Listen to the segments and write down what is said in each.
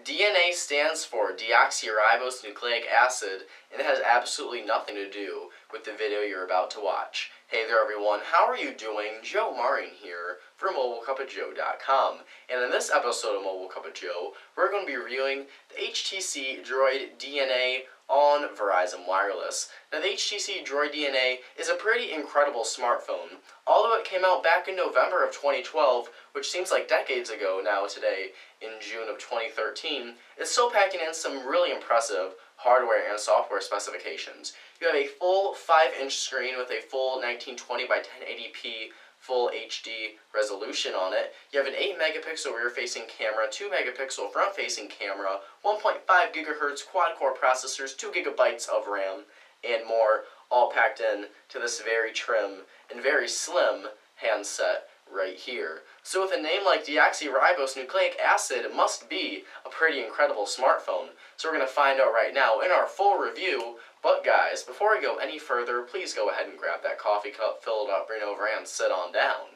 DNA stands for deoxyribonucleic acid, and it has absolutely nothing to do with the video you're about to watch. Hey there everyone, how are you doing? Joe Marin here for MobileCupOfJoe.com, and in this episode of Mobile Cup of Joe, we're going to be reviewing the HTC Droid DNA on Verizon Wireless. Now the HTC Droid DNA is a pretty incredible smartphone. Although it came out back in November of 2012, which seems like decades ago now today, in June of 2013, it's still packing in some really impressive hardware and software specifications. You have a full 5-inch screen with a full 1920 by 1080p full HD resolution on it. You have an 8 megapixel rear-facing camera, 2 megapixel front-facing camera, 1.5 gigahertz quad-core processors, 2 gigabytes of RAM, and more, all packed in to this very trim and very slim handset right here. So with a name like deoxyribonucleic acid, it must be a pretty incredible smartphone. So we're going to find out right now in our full review. But guys, before we go any further, please go ahead and grab that coffee cup, fill it up, bring it over, and sit on down.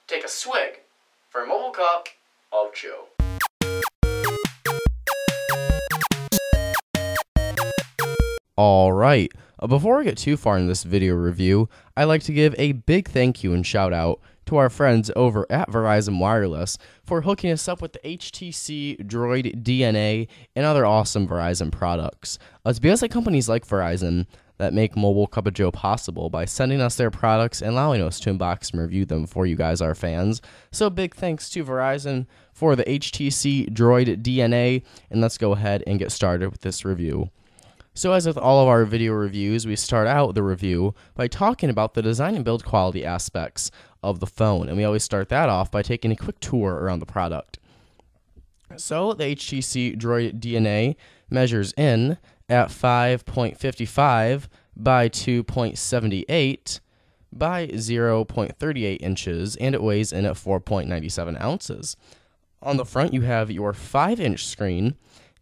Take a swig for Mobile Cup of Joe. Alright, before we get too far in this video review, I'd like to give a big thank you and shout out to our friends over at Verizon Wireless for hooking us up with the HTC Droid DNA and other awesome Verizon products. It's because of companies like Verizon that make Mobile Cup of Joe possible by sending us their products and allowing us to unbox and review them for you guys, our fans. So big thanks to Verizon for the HTC Droid DNA, and let's go ahead and get started with this review. So as with all of our video reviews, we start out the review by talking about the design and build quality aspects of the phone, and we always start that off by taking a quick tour around the product. So the HTC Droid DNA measures in at 5.55 by 2.78 by 0.38 inches, and it weighs in at 4.97 ounces. On the front, you have your 5-inch screen,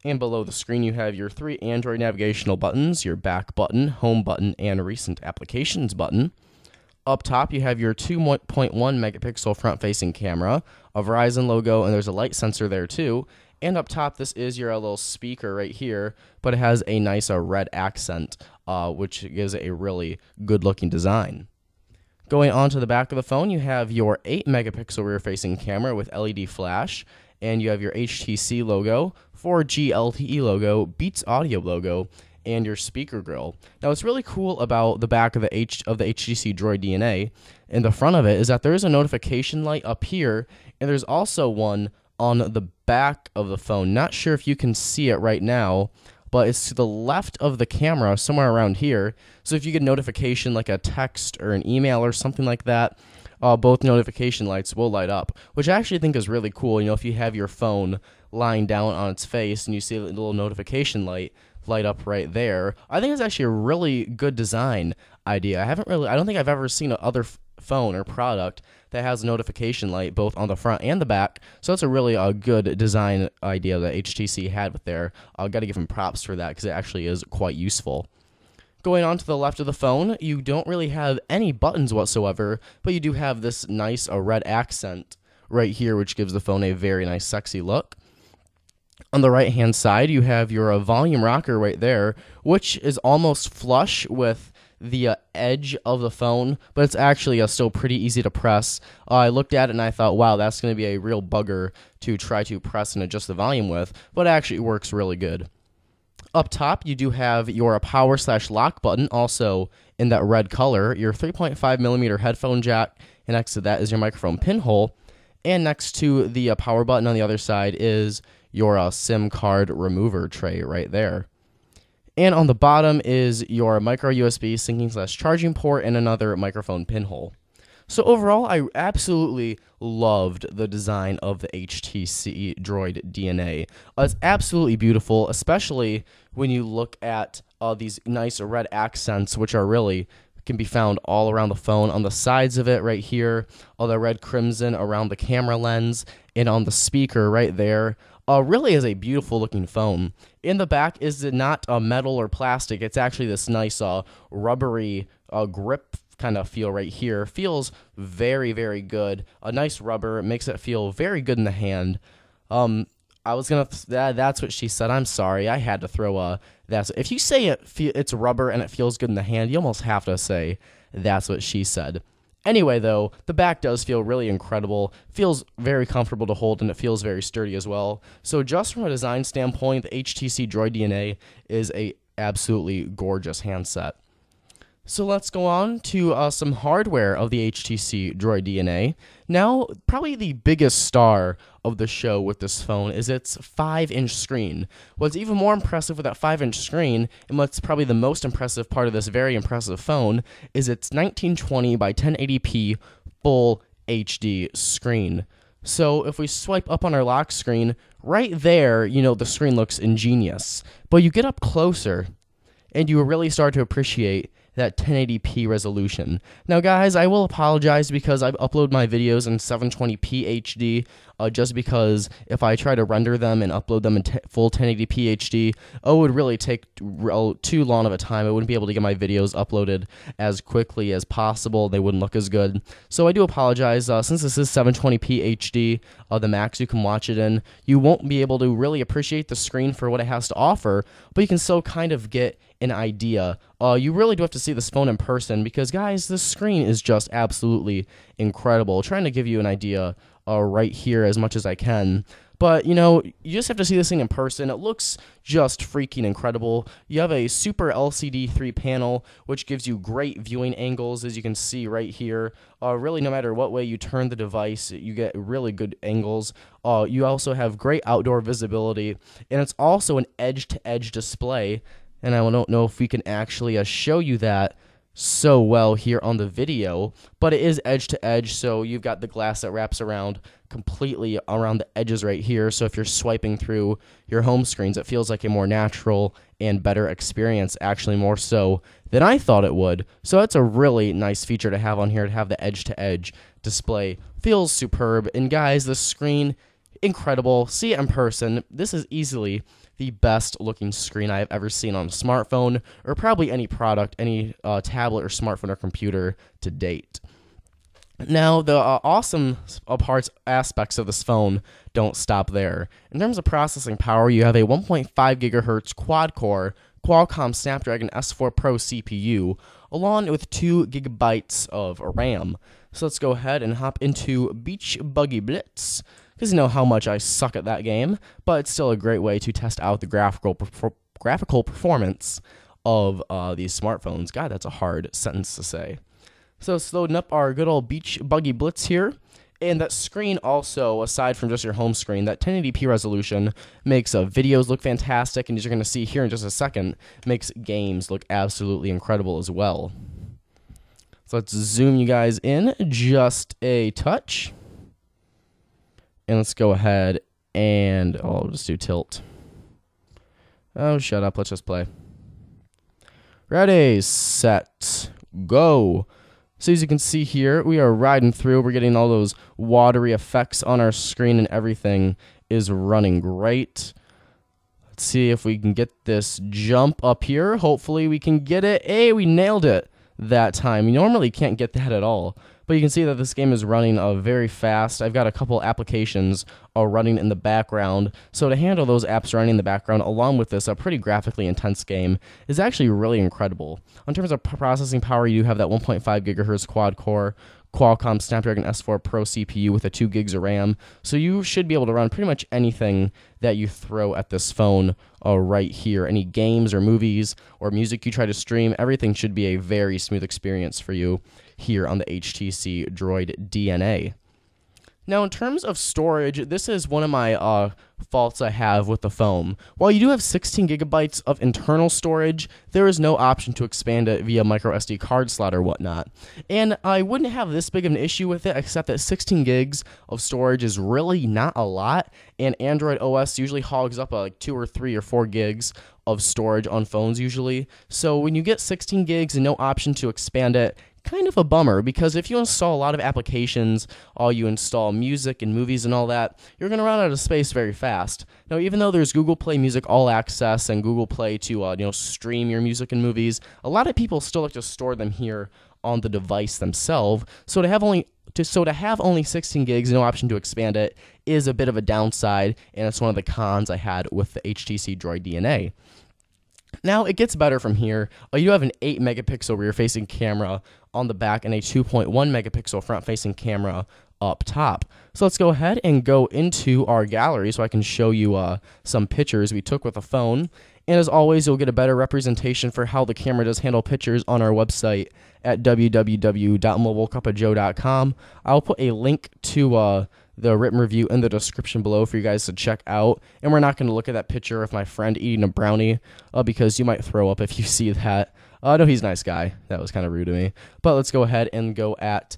and below the screen, you have your 3 Android navigational buttons, your back button, home button, and recent applications button. Up top, you have your 2.1 megapixel front-facing camera, a Verizon logo, and there's a light sensor there too. And up top, this is your little speaker right here, but it has a nice red accent, which gives it a really good-looking design. Going on to the back of the phone, you have your 8 megapixel rear-facing camera with LED flash, and you have your HTC logo, 4G LTE logo, Beats Audio logo, and your speaker grill. Now, what's really cool about the back of the HTC Droid DNA in the front of it is that there is a notification light up here, and there's also one on the back of the phone. Not sure if you can see it right now, but it's to the left of the camera, somewhere around here. So if you get a notification like a text or an email or something like that, both notification lights will light up, which I actually think is really cool. You know, if you have your phone lying down on its face and you see a little notification light up right there, I think it's actually a really good design idea. I don't think I've ever seen another phone or product that has a notification light both on the front and the back, so that's a really good design idea that HTC had with there. I've got to give them props for that because it actually is quite useful. Going on to the left of the phone, you don't really have any buttons whatsoever, but you do have this nice red accent right here, which gives the phone a very nice, sexy look. On the right-hand side, you have your volume rocker right there, which is almost flush with the edge of the phone, but it's actually still pretty easy to press. I looked at it and I thought, wow, that's going to be a real bugger to try to press and adjust the volume with, but it actually works really good. Up top, you do have your power/lock button, also in that red color, your 3.5mm headphone jack, and next to that is your microphone pinhole, and next to the power button on the other side is your SIM card remover tray right there. And on the bottom is your micro USB syncing/charging port and another microphone pinhole. So overall, I absolutely loved the design of the HTC Droid DNA. It's absolutely beautiful, especially when you look at these nice red accents, which can be found all around the phone, on the sides of it right here, all the red crimson around the camera lens, and on the speaker right there. Really is a beautiful looking phone. In the back is not metal or plastic, it's actually this nice rubbery grip kind of feel right here. Feels very, very good. A nice rubber. It makes it feel very good in the hand. I was gonna. That's what she said. I'm sorry. I had to throw a. That's if you say it's rubber and it feels good in the hand, you almost have to say that's what she said. Anyway, though, the back does feel really incredible. Feels very comfortable to hold, and it feels very sturdy as well. So just from a design standpoint, the HTC Droid DNA is a absolutely gorgeous handset. So let's go on to some hardware of the HTC Droid DNA. Now, probably the biggest star of the show with this phone is its 5-inch screen. What's even more impressive with that 5-inch screen, and what's probably the most impressive part of this very impressive phone, is its 1920 by 1080p full HD screen. So if we swipe up on our lock screen, right there, the screen looks ingenious. But you get up closer, and you really start to appreciate that 1080p resolution. Now, guys, I will apologize because I've uploaded my videos in 720p HD, just because if I try to render them and upload them in full 1080p HD, it would really take too long of a time. I wouldn't be able to get my videos uploaded as quickly as possible. They wouldn't look as good. So I do apologize. Since this is 720p HD, the max you can watch it in, you won't be able to really appreciate the screen for what it has to offer, but you can still kind of get an idea. You really do have to see this phone in person because, guys, this screen is just absolutely incredible. Trying to give you an idea right here as much as I can. But, you just have to see this thing in person. It looks just freaking incredible. You have a super LCD 3 panel, which gives you great viewing angles, as you can see right here. Really, no matter what way you turn the device, you get really good angles. You also have great outdoor visibility, and it's also an edge-to-edge display. And I don't know if we can actually show you that so well here on the video, but it is edge to edge, so you've got the glass that wraps around completely around the edges right here, so if you're swiping through your home screens, it feels like a more natural and better experience, actually more so than I thought it would. So that's a really nice feature to have on here, to have the edge to edge display. Feels superb, and guys, the screen, incredible. See it in person. This is easily the best looking screen I have ever seen on a smartphone, or probably any product, any tablet or smartphone or computer to date. Now, the awesome aspects of this phone don't stop there. In terms of processing power, you have a 1.5 gigahertz quad-core Qualcomm Snapdragon S4 Pro CPU, along with 2 gigabytes of RAM. So let's go ahead and hop into Beach Buggy Blitz, because you know how much I suck at that game, but it's still a great way to test out the graphical performance of these smartphones. God, that's a hard sentence to say. So it's loading up our good old Beach Buggy Blitz here, and that screen also, aside from just your home screen, that 1080p resolution makes videos look fantastic, and as you're going to see here in just a second, makes games look absolutely incredible as well. So let's zoom you guys in just a touch. And let's go ahead and, I'll just do tilt. Oh, shut up. Let's just play. Ready, set, go. So as you can see here, we are riding through. We're getting all those watery effects on our screen, and everything is running great. Let's see if we can get this jump up here. Hopefully we can get it. Hey, we nailed it that time. You normally can't get that at all. But you can see that this game is running very fast. I've got a couple applications running in the background. So to handle those apps running in the background, along with this pretty graphically intense game, is actually really incredible. In terms of processing power, you have that 1.5 gigahertz quad-core Qualcomm Snapdragon S4 Pro CPU with a 2 gigs of RAM. So you should be able to run pretty much anything that you throw at this phone right here. Any games or movies or music you try to stream, everything should be a very smooth experience for you here on the HTC Droid DNA. Now, in terms of storage, this is one of my faults I have with the phone. While you do have 16 gigabytes of internal storage, there is no option to expand it via micro SD card slot or whatnot. And I wouldn't have this big of an issue with it, except that 16 gigs of storage is really not a lot, and Android OS usually hogs up like 2 or 3 or 4 gigs of storage on phones usually. So when you get 16 gigs and no option to expand it, kind of a bummer, because if you install a lot of applications, you install music and movies and all that, you're going to run out of space very fast. Now, even though there's Google Play Music All Access and Google Play to stream your music and movies, a lot of people still like to store them here on the device themselves. So to have only 16 gigs, no option to expand it, is a bit of a downside, and it's one of the cons I had with the HTC Droid DNA. Now, it gets better from here. You have an 8 megapixel rear-facing camera on the back and a 2.1 megapixel front-facing camera up top. So let's go ahead and go into our gallery so I can show you some pictures we took with a phone. And as always, you'll get a better representation for how the camera does handle pictures on our website at www.mobilecupofjoe.com. I'll put a link to the written review in the description below for you guys to check out. And we're not going to look at that picture of my friend eating a brownie because you might throw up if you see that. No, he's a nice guy. That was kind of rude of me. But let's go ahead and look at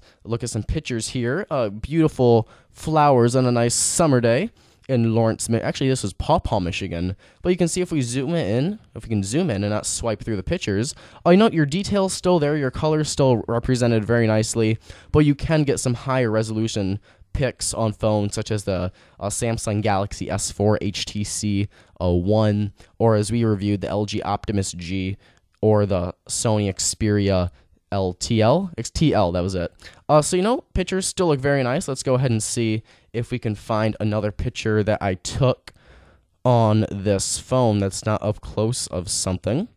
some pictures here. Beautiful flowers on a nice summer day in Lawrence. Actually, this was Paw Paw, Michigan. But you can see if we can zoom in and not swipe through the pictures. You know, your detail's still there. Your color's still represented very nicely. But you can get some higher resolution pics on phones such as the Samsung Galaxy S4 HTC One, or as we reviewed, the LG Optimus G, or the Sony Xperia XTL, that was it. So, you know, pictures still look very nice. Let's go ahead and see if we can find another picture that I took on this phone that's not up close of something.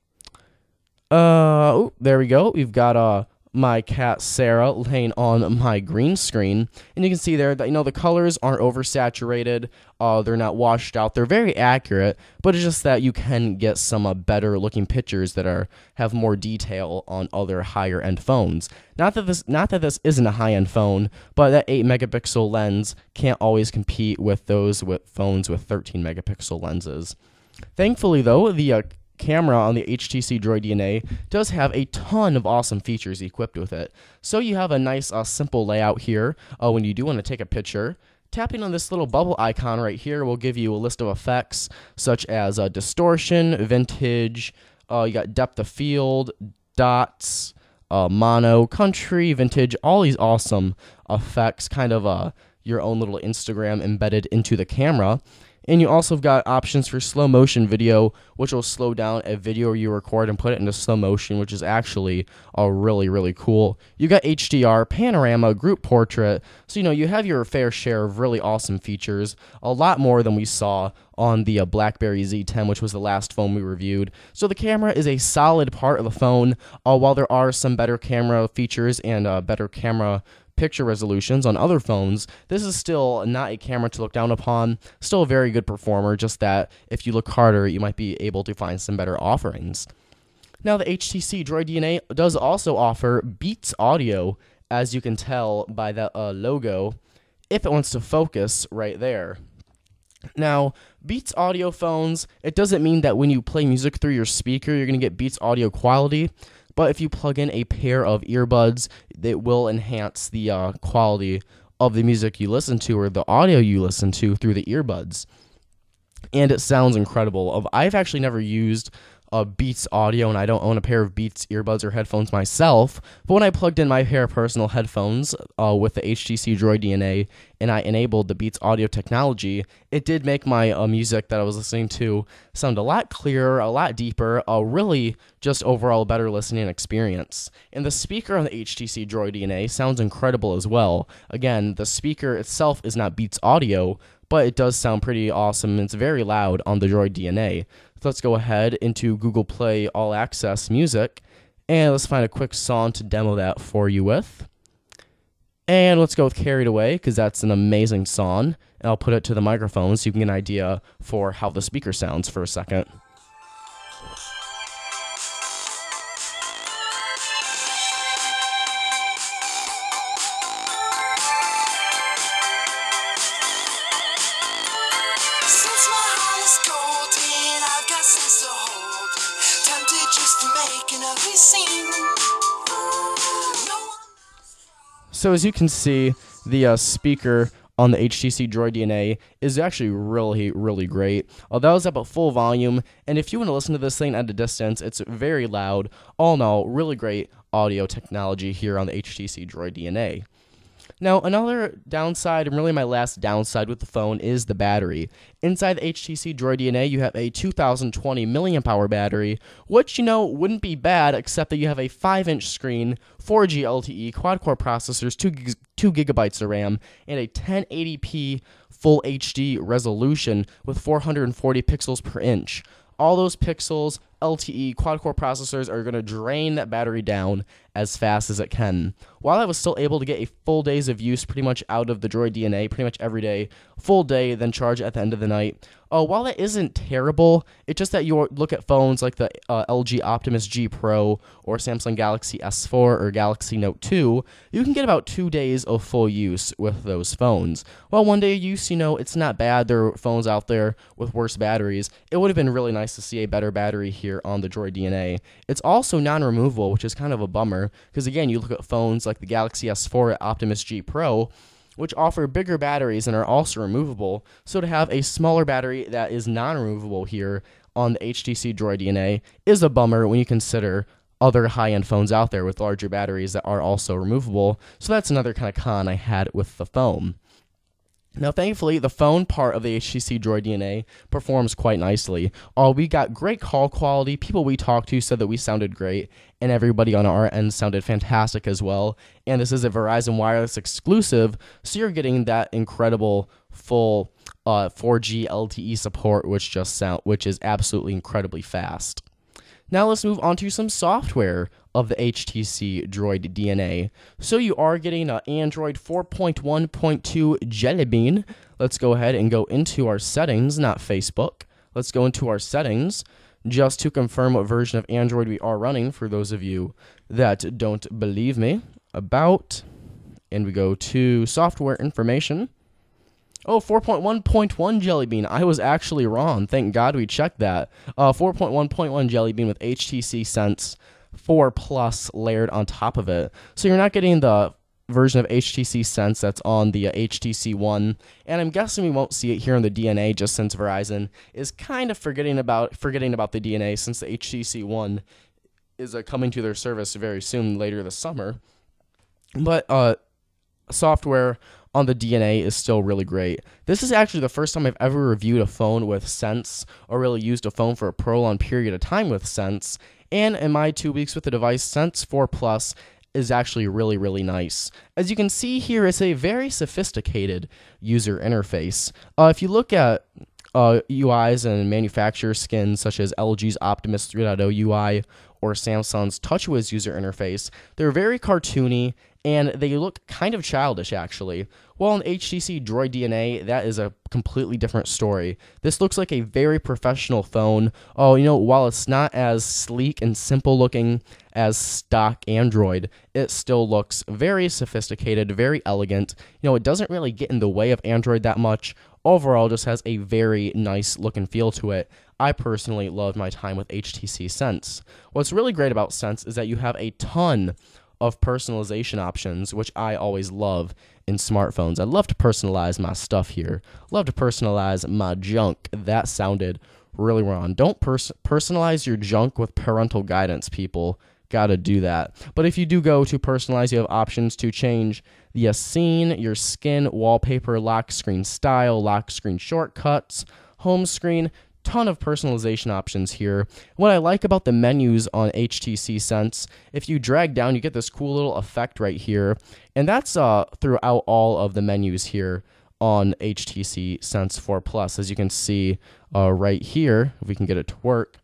Oh, there we go. We've got my cat Sarah laying on my green screen, and you can see there that, you know, the colors aren't oversaturated, they're not washed out, they're very accurate, but it's just that you can get some better looking pictures that have more detail on other higher end phones. Not that this isn't a high end phone, but that 8 megapixel lens can't always compete with those with phones with 13 megapixel lenses. Thankfully though, the camera on the HTC Droid DNA does have a ton of awesome features equipped with it. So you have a nice simple layout here when you do want to take a picture. Tapping on this little bubble icon right here will give you a list of effects such as distortion, vintage, you got depth of field, dots, mono, country, vintage, all these awesome effects, kind of your own little Instagram embedded into the camera. And you also have got options for slow motion video, which will slow down a video you record and put it into slow motion, which is actually really, really cool. You got HDR, panorama, group portrait. So, you know, you have your fair share of really awesome features, a lot more than we saw on the BlackBerry Z10, which was the last phone we reviewed. So the camera is a solid part of the phone, while there are some better camera features and better camera picture resolutions on other phones. This is still not a camera to look down upon, still a very good performer, just that if you look harder, you might be able to find some better offerings. Now, the HTC Droid DNA does also offer Beats audio, as you can tell by that logo, if it wants to focus right there. Now, Beats audio phones, it doesn't mean that when you play music through your speaker, you're going to get Beats audio quality. But if you plug in a pair of earbuds, it will enhance the quality of the music you listen to or the audio you listen to through the earbuds. And it sounds incredible. I've actually never used Beats audio, and I don't own a pair of Beats earbuds or headphones myself, but when I plugged in my pair of personal headphones with the HTC Droid DNA and I enabled the Beats audio technology, it did make my music that I was listening to sound a lot clearer, a lot deeper, really just overall better listening experience. And the speaker on the HTC Droid DNA sounds incredible as well. Again, the speaker itself is not Beats audio, but it does sound pretty awesome, and it's very loud on the Droid DNA. So let's go ahead into Google Play All Access Music, and let's find a quick song to demo that for you with. And let's go with Carried Away, because that's an amazing song, and I'll put it to the microphone so you can get an idea for how the speaker sounds for a second. So as you can see, the speaker on the HTC Droid DNA is actually really, really great. That was up at full volume, and if you want to listen to this thing at a distance, it's very loud. All in all, really great audio technology here on the HTC Droid DNA. Now, another downside, and really my last downside with the phone, is the battery. Inside the HTC Droid DNA, you have a 2020 milliamp hour battery, which, wouldn't be bad, except that you have a 5-inch screen, 4G LTE, quad-core processors, 2 gigabytes of RAM, and a 1080p full HD resolution with 440 pixels per inch. All those pixels, LTE, quad-core processors are going to drain that battery down as fast as it can. While I was still able to get a full days of use pretty much out of the Droid DNA, pretty much every day, full day, then charge at the end of the night. While that isn't terrible, it's just that you look at phones like the LG Optimus G Pro or Samsung Galaxy S4 or Galaxy Note 2, you can get about 2 days of full use with those phones. Well, 1 day of use, it's not bad. There are phones out there with worse batteries. It would have been really nice to see a better battery here on the Droid DNA. It's also non-removable, which is kind of a bummer, because again, you look at phones like the Galaxy S4 at Optimus G Pro, which offer bigger batteries and are also removable. So to have a smaller battery that is non-removable here on the HTC Droid DNA is a bummer when you consider other high-end phones out there with larger batteries that are also removable. So that's another kind of con I had with the phone. Now, thankfully, the phone part of the HTC Droid DNA performs quite nicely. We got great call quality. People we talked to said that we sounded great, and everybody on our end sounded fantastic as well. And this is a Verizon Wireless exclusive, so you're getting that incredible full 4G LTE support, which is absolutely incredibly fast. Now let's move on to some software of the HTC Droid DNA. So you are getting an Android 4.1.2 Jelly Bean. Let's go ahead and go into our settings, not Facebook. Let's go into our settings just to confirm what version of Android we are running for those of you that don't believe me. About, and we go to software information. 4.1.1 Jelly Bean. I was actually wrong. Thank God we checked that. 4.1.1 Jelly Bean with HTC Sense 4 Plus layered on top of it. So you're not getting the version of HTC Sense that's on the HTC One, and I'm guessing we won't see it here on the DNA just since Verizon is kind of forgetting about the DNA since the HTC One is coming to their service very soon, later this summer. But software on the DNA is still really great. This is actually the first time I've ever reviewed a phone with Sense, or really used a phone for a prolonged period of time with Sense, and in my 2 weeks with the device, Sense 4 Plus is actually really, really nice. As you can see here, it's a very sophisticated user interface. If you look at UIs and manufacturer skins such as LG's Optimus 3.0 UI or Samsung's TouchWiz user interface, they're very cartoony and they look kind of childish actually. Well, in HTC Droid DNA, that is a completely different story. This looks like a very professional phone. While it's not as sleek and simple looking as stock Android, it still looks very sophisticated, very elegant. It doesn't really get in the way of Android that much. Overall, just has a very nice look and feel to it. I personally loved my time with HTC Sense. What's really great about Sense is that you have a ton of personalization options, which I always love in smartphones. I love to personalize my stuff here. Love to personalize my junk. That sounded really wrong. Don't personalize your junk with parental guidance, people. Gotta do that. But if you do go to personalize, you have options to change the scene, your skin, wallpaper, lock screen style, lock screen shortcuts, home screen. Ton of personalization options here. What I like about the menus on HTC Sense, if you drag down, you get this cool little effect right here, and that's throughout all of the menus here on HTC Sense 4 Plus. As you can see right here, if we can get it to work.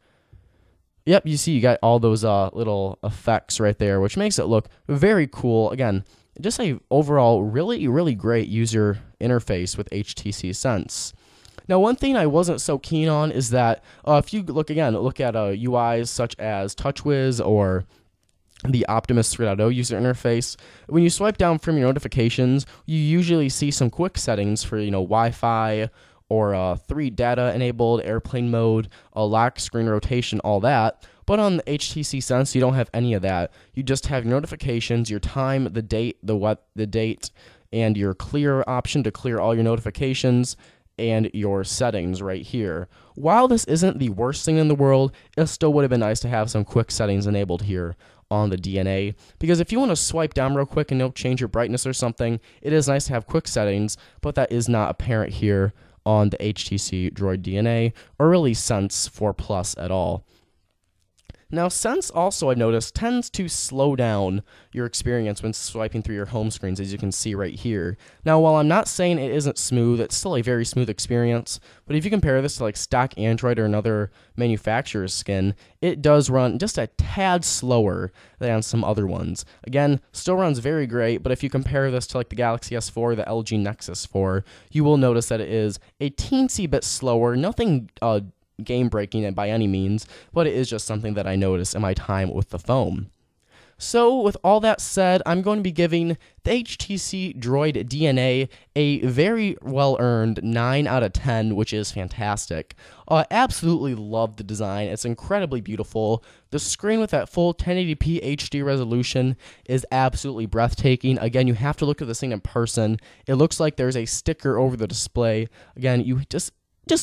Yep, you see you got all those little effects right there, which makes it look very cool. Again, just a overall really, really great user interface with HTC Sense. Now, one thing I wasn't so keen on is that if you look at UIs such as TouchWiz or the Optimus 3.0 user interface, when you swipe down from your notifications, you usually see some quick settings for Wi-Fi or 3 data enabled, airplane mode, lock screen rotation, all that. But on the HTC Sense, you don't have any of that. You just have notifications, your time, the date, and your clear option to clear all your notifications. and your settings right here. While this isn't the worst thing in the world, it still would have been nice to have some quick settings enabled here on the DNA, because if you want to swipe down real quick and change your brightness or something, it is nice to have quick settings, but that is not apparent here on the HTC Droid DNA, or really Sense 4 Plus at all. Now, Sense also, I noticed, tends to slow down your experience when swiping through your home screens, as you can see right here. Now, while I'm not saying it isn't smooth, it's still a very smooth experience, but if you compare this to like stock Android or another manufacturer's skin, it does run just a tad slower than some other ones. Again, still runs very great, but if you compare this to like the Galaxy S4 or the LG Nexus 4, you will notice that it is a teensy bit slower, nothing game breaking by any means, but it is just something that I noticed in my time with the phone. So with all that said, I'm going to be giving the HTC Droid DNA a very well-earned 9 out of 10, which is fantastic. Absolutely love the design. It's incredibly beautiful. The screen with that full 1080p HD resolution is absolutely breathtaking. Again, you have to look at this thing in person. It looks like there's a sticker over the display. Again, you just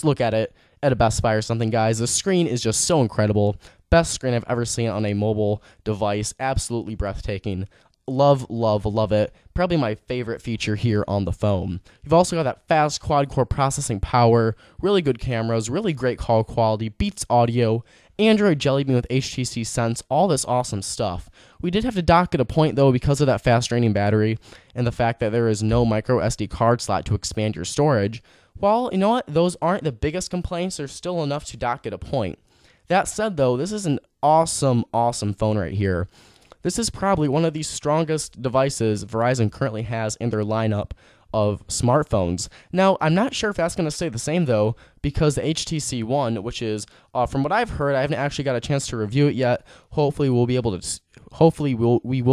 look at it at a Best Buy or something, guys. The screen is just so incredible. Best screen I've ever seen on a mobile device. Absolutely breathtaking. Love, love, love it. Probably my favorite feature here on the phone. You've also got that fast quad-core processing power, really good cameras, really great call quality, Beats audio, Android Jelly Bean with HTC Sense, all this awesome stuff. We did have to dock at a point, though, because of that fast-draining battery and the fact that there is no micro SD card slot to expand your storage. Well, you know what? Those aren't the biggest complaints. There's still enough to dock at a point. That said, though, this is an awesome, awesome phone right here. This is probably one of the strongest devices Verizon currently has in their lineup of smartphones. Now, I'm not sure if that's going to stay the same, though, because the HTC One, which is, from what I've heard, I haven't actually got a chance to review it yet. Hopefully, we will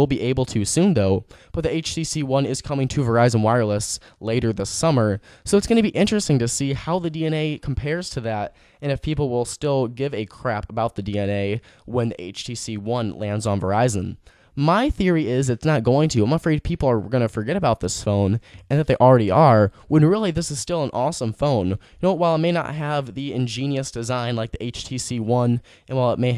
be able to soon, though. But the HTC One is coming to Verizon Wireless later this summer, so it's going to be interesting to see how the DNA compares to that, and if people will still give a crap about the DNA when the HTC One lands on Verizon. My theory is it's not going to. I'm afraid people are going to forget about this phone, and that they already are, when really this is still an awesome phone. You know, while it may not have the ingenious design like the HTC One, and while it may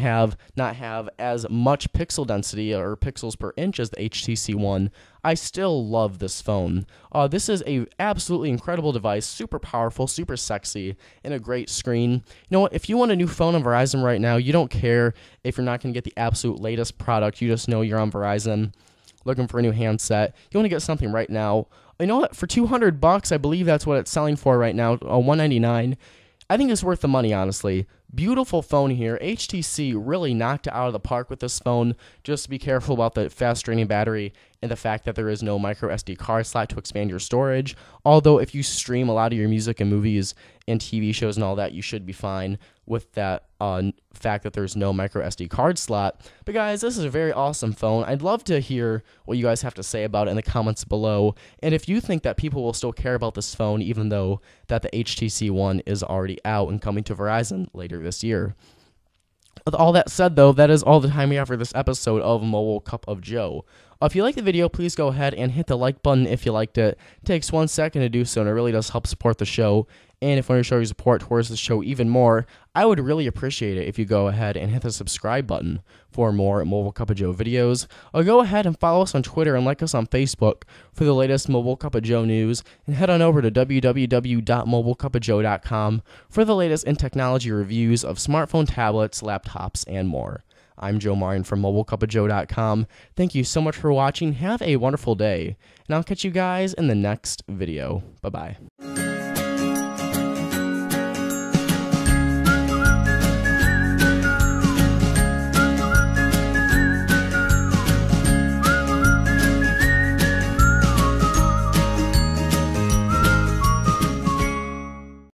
not have as much pixel density or pixels per inch as the HTC One, I still love this phone. This is a absolutely incredible device, super powerful, super sexy, and a great screen. You know what? If you want a new phone on Verizon right now, you don't care if you're not going to get the absolute latest product. You just know you're on Verizon looking for a new handset. You want to get something right now. You know what? For $200, I believe that's what it's selling for right now, $199. I think it's worth the money, honestly. Beautiful phone here. HTC really knocked it out of the park with this phone. Just be careful about the fast draining battery and the fact that there is no micro SD card slot to expand your storage. Although if you stream a lot of your music and movies and TV shows and all that, you should be fine with that fact that there's no micro SD card slot. But guys, this is a very awesome phone. I'd love to hear what you guys have to say about it in the comments below. And if you think that people will still care about this phone, even though that the HTC One is already out and coming to Verizon later this year. With all that said, though, that is all the time we have for this episode of Mobile Cup of Joe. If you liked the video, please go ahead and hit the like button if you liked it. It takes 1 second to do so, and it really does help support the show. And if you want to show your support towards the show even more, I would really appreciate it if you go ahead and hit the subscribe button for more Mobile Cup of Joe videos. Or go ahead and follow us on Twitter and like us on Facebook for the latest Mobile Cup of Joe news. And head on over to www.mobilecupofjoe.com for the latest in technology reviews of smartphone, tablets, laptops, and more. I'm Joe Martin from mobilecupofjoe.com. Thank you so much for watching. Have a wonderful day. And I'll catch you guys in the next video. Bye-bye.